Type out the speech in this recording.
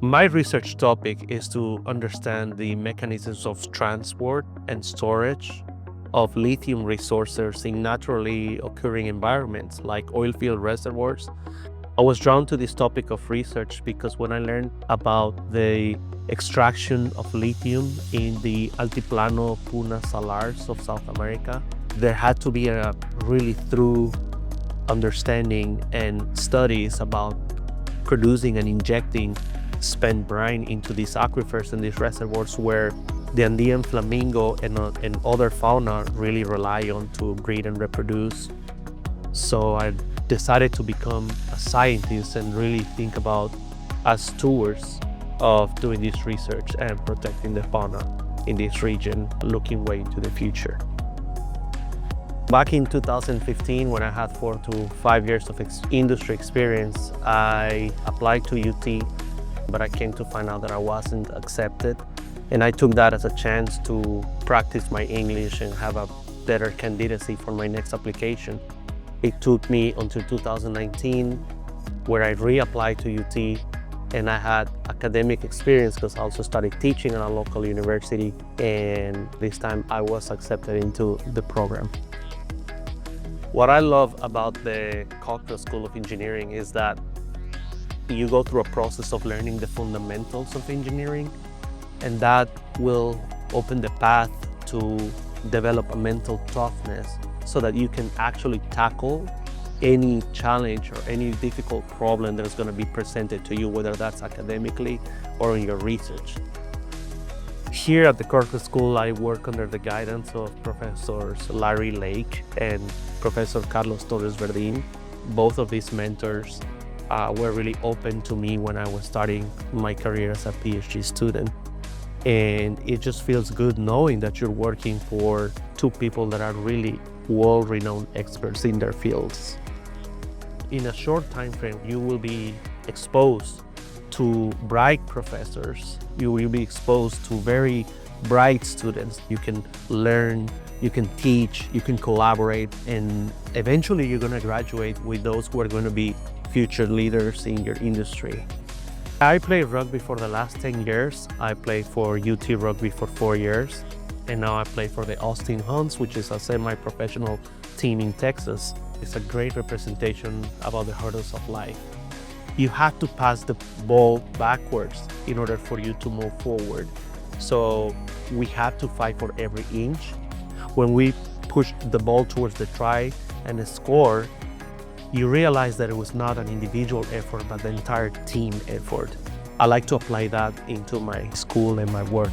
My research topic is to understand the mechanisms of transport and storage of lithium resources in naturally occurring environments like oil field reservoirs. I was drawn to this topic of research because when I learned about the extraction of lithium in the Altiplano Salars of South America, there had to be a really thorough understanding and studies about producing and injecting spent brine into these aquifers and these reservoirs where the Andean Flamingo and other fauna really rely on to breed and reproduce. So I decided to become a scientist and really think about as stewards of doing this research and protecting the fauna in this region, looking way into the future. Back in 2015, when I had 4 to 5 years of industry experience, I applied to UT, but I came to find out that I wasn't accepted. And I took that as a chance to practice my English and have a better candidacy for my next application. It took me until 2019, where I reapplied to UT, and I had academic experience because I also started teaching at a local university, and this time I was accepted into the program. What I love about the Cockrell School of Engineering is that you go through a process of learning the fundamentals of engineering, and that will open the path to develop a mental toughness so that you can actually tackle any challenge or any difficult problem that is going to be presented to you, whether that's academically or in your research. Here at the Cockrell School, I work under the guidance of Professors Larry Lake and Professor Carlos Torres Verdin. Both of these mentors were really open to me when I was starting my career as a PhD student. And it just feels good knowing that you're working for two people that are really world-renowned experts in their fields. In a short time frame, you will be exposed to bright professors. You will be exposed to very bright students. You can learn, you can teach, you can collaborate, and eventually you're going to graduate with those who are going to be future leaders in your industry. I played rugby for the last 10 years. I played for UT Rugby for 4 years. And now I play for the Austin Huns, which is a semi-professional team in Texas. It's a great representation about the hurdles of life. You have to pass the ball backwards in order for you to move forward. So we have to fight for every inch. When we push the ball towards the try and score, you realize that it was not an individual effort, but the entire team effort. I like to apply that into my school and my work.